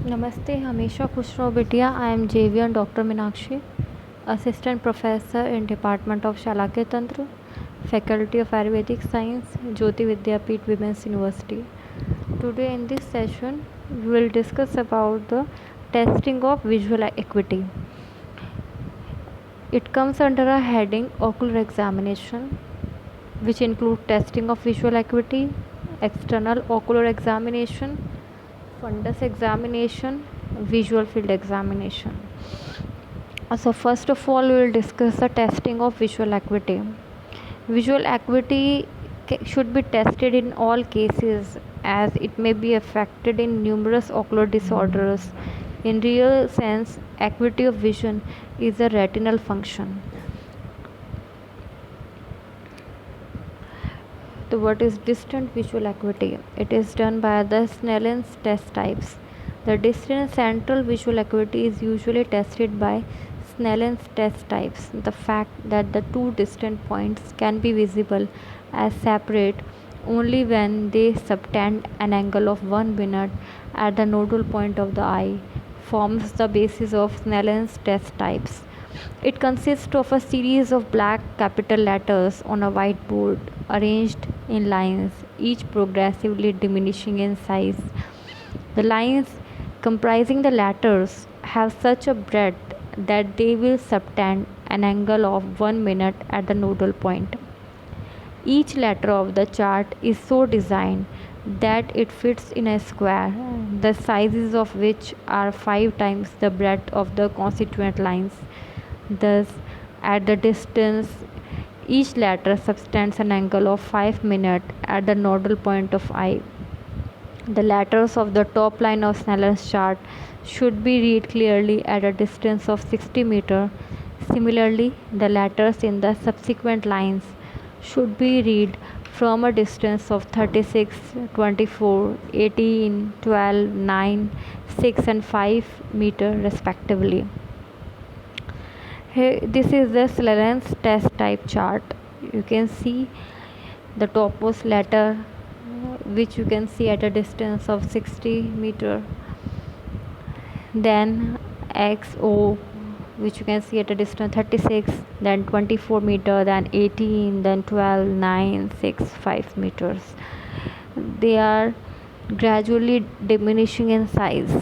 नमस्ते, हमेशा खुश रहो बिटिया। आई एम जेवियन doctor Meenakshi, assistant professor in department of Shalakya Tantra, faculty of Ayurvedic Science, Jyoti Vidyapeeth Women's University. Today in this session, we will discuss about the testing of visual acuity. It comes under a heading ocular examination, which include testing of visual acuity, external ocular examination, fundus examination, visual field examination. So first of all, we will discuss the testing of visual acuity. Visual acuity should be tested in all cases as it may be affected in numerous ocular disorders. In real sense, acuity of vision is a retinal function. So what is distant visual acuity? It is done by the Snellen's test types. The distant central visual acuity is usually tested by Snellen's test types. The fact that the two distant points can be visible as separate only when they subtend an angle of 1 minute at the nodal point of the eye forms the basis of Snellen's test types. It consists of a series of black capital letters on a white board arranged in lines, each progressively diminishing in size. The lines comprising the letters have such a breadth that they will subtend an angle of 1 minute at the nodal point. Each letter of the chart is so designed that it fits in a square, the sizes of which are 5 times the breadth of the constituent lines. Thus, at the distance, each letter subtends an angle of 5 minutes at the nodal point of eye. The letters of the top line of Snellen's chart should be read clearly at a distance of 60 meter. Similarly, the letters in the subsequent lines should be read from a distance of 36, 24, 18, 12, 9, 6 and 5 meter respectively. Here, this is the Snellen's test type chart. You can see the topmost letter which you can see at a distance of 60 meter, then XO which you can see at a distance 36, then 24 meter, then 18, then 12, 9, 6, 5 meters. They are gradually diminishing in size.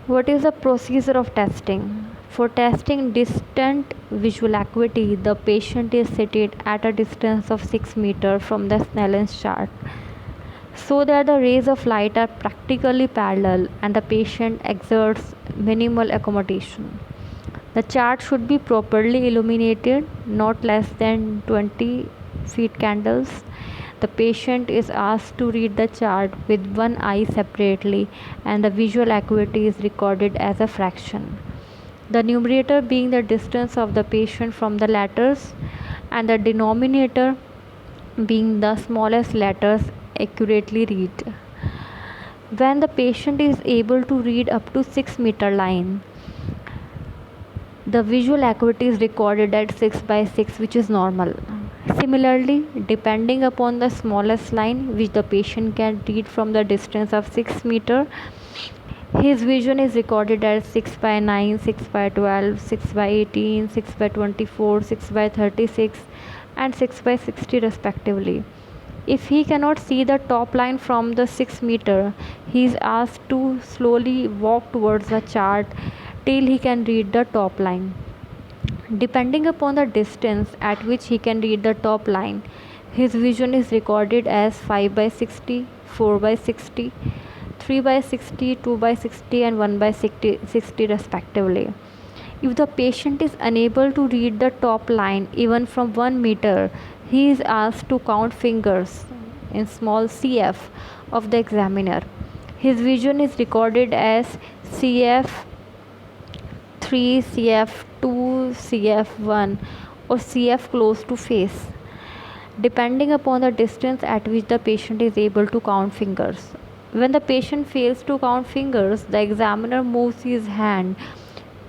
What is the procedure of testing? For testing distant visual acuity, the patient is seated at a distance of 6 meters from the Snellen's chart so that the rays of light are practically parallel and the patient exerts minimal accommodation. The chart should be properly illuminated, not less than 20 feet candles. The patient is asked to read the chart with one eye separately and the visual acuity is recorded as a fraction. The numerator being the distance of the patient from the letters and the denominator being the smallest letters accurately read. When the patient is able to read up to 6 meter line, the visual acuity is recorded at 6 by 6, which is normal. Similarly, depending upon the smallest line which the patient can read from the distance of 6 meter, his vision is recorded as 6 by 9, 6 by 12, 6 by 18, 6 by 24, 6 by 36 and 6 by 60 respectively. If he cannot see the top line from the 6 meter, he is asked to slowly walk towards the chart till he can read the top line. Depending upon the distance at which he can read the top line, his vision is recorded as 5 by 60, 4 by 60, 3 by 60, 2 by 60 and 1 by 60 respectively. If the patient is unable to read the top line even from 1 meter, he is asked to count fingers in small cf of the examiner. His vision is recorded as cf 3, cf2, cf1 or cf close to face, depending upon the distance at which the patient is able to count fingers. When the patient fails to count fingers, the examiner moves his hand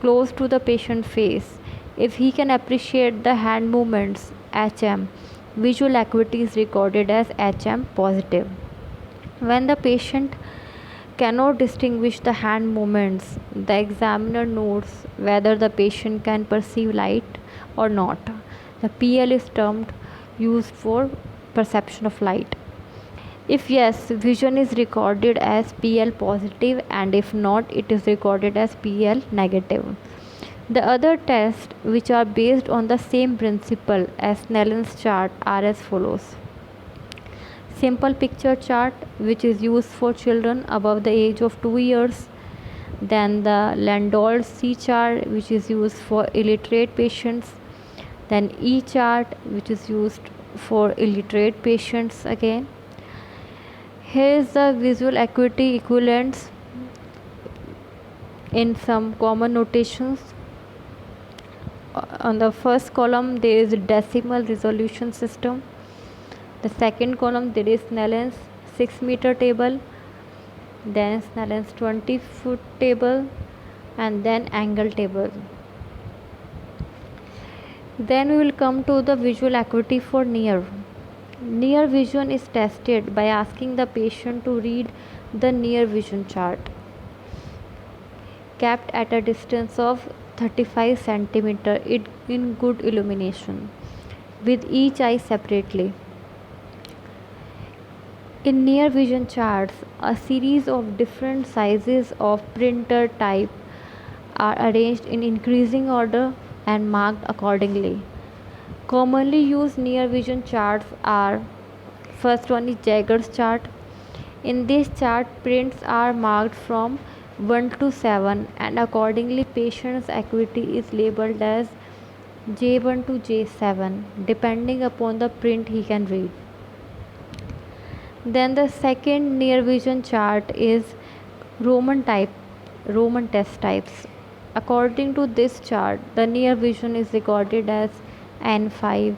close to the patient's face. If he can appreciate the hand movements HM, visual acuity is recorded as HM positive. When the patient cannot distinguish the hand movements. The examiner notes whether the patient can perceive light or not. The PL is termed used for perception of light. If yes, vision is recorded as PL positive, and if not, it is recorded as PL negative. The other tests, which are based on the same principle as Snellen's chart, are as follows. Simple picture chart, which is used for children above the age of 2 years. Then the Landolt C chart, which is used for illiterate patients. Then E chart, which is used for illiterate patients again. Here is the visual acuity equivalents in some common notations. On the first column there is a decimal resolution system. The second column there is Snellen's 6-meter table, then Snellen's 20-foot table, and then angle table. Then we will come to the visual acuity for near. Near vision is tested by asking the patient to read the near vision chart, kept at a distance of 35 cm in good illumination, with each eye separately. In near vision charts, a series of different sizes of printer type are arranged in increasing order and marked accordingly. Commonly used near vision charts are, first one is Jaeger's chart. In this chart, prints are marked from 1 to 7, and accordingly patient's acuity is labeled as J1 to J7 depending upon the print he can read. Then the second near vision chart is Roman test types. According to this chart, the near vision is recorded as N5,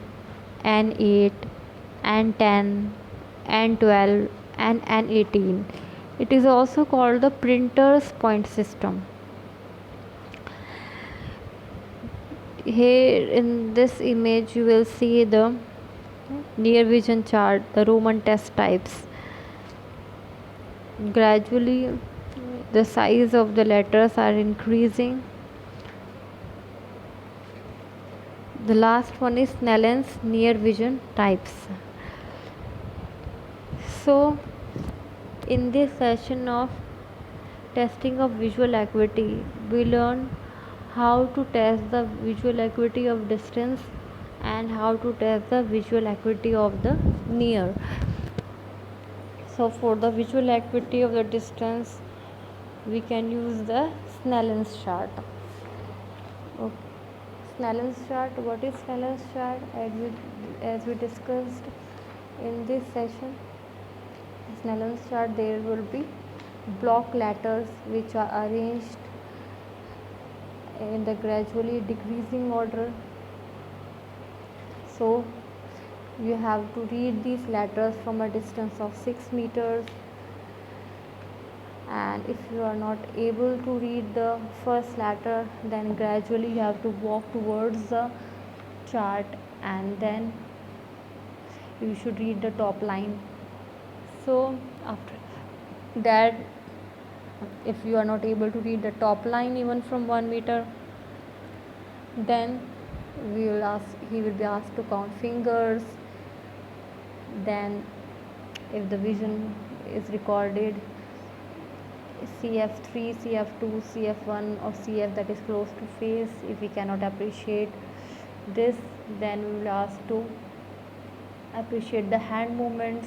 N8, N10, N12, and N18. It is also called the printer's point system. Here in this image you will see the near vision chart, the Roman test types. Gradually the size of the letters are increasing. The last one is Snellen's near vision types. So in this session of testing of visual acuity, we learn how to test the visual acuity of distance and how to test the visual acuity of the near. So for the visual acuity of the distance, we can use the Snellen's chart. Okay. Snellen's chart. What is Snellen's chart? As we discussed in this session, Snellen's chart, there will be block letters which are arranged in the gradually decreasing order. So you have to read these letters from a distance of 6 meters, and if you are not able to read the first letter, then gradually you have to walk towards the chart and then you should read the top line. So after that, if you are not able to read the top line even from 1 meter, then he will be asked to count fingers. Then if the vision is recorded CF3, CF2, CF1 or CF, that is close to face, if we cannot appreciate this, then we will ask to appreciate the hand movements.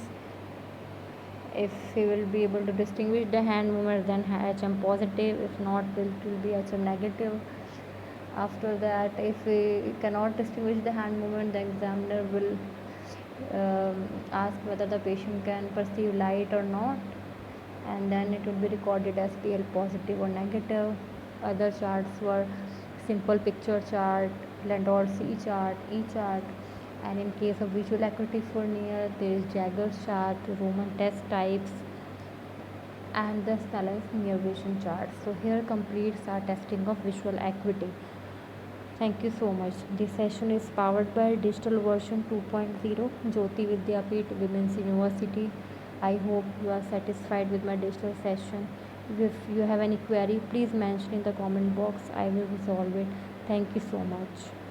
If we will be able to distinguish the hand movements, then HM positive. If not, it will be HM negative. After that, if we cannot distinguish the hand movement, the examiner will ask whether the patient can perceive light or not, and then it will be recorded as PL positive or negative. Other charts were simple picture chart, Landolt C chart, E chart, and in case of visual acuity for near, there is Jaeger's chart, Roman test types, and the Snellen's near vision chart. So here completes our testing of visual acuity. Thank you so much. This session is powered by digital version 2.0, Jyoti Vidyapeeth Women's University, I hope you are satisfied with my digital session. If you have any query, please mention in the comment box. I will resolve it. Thank you so much.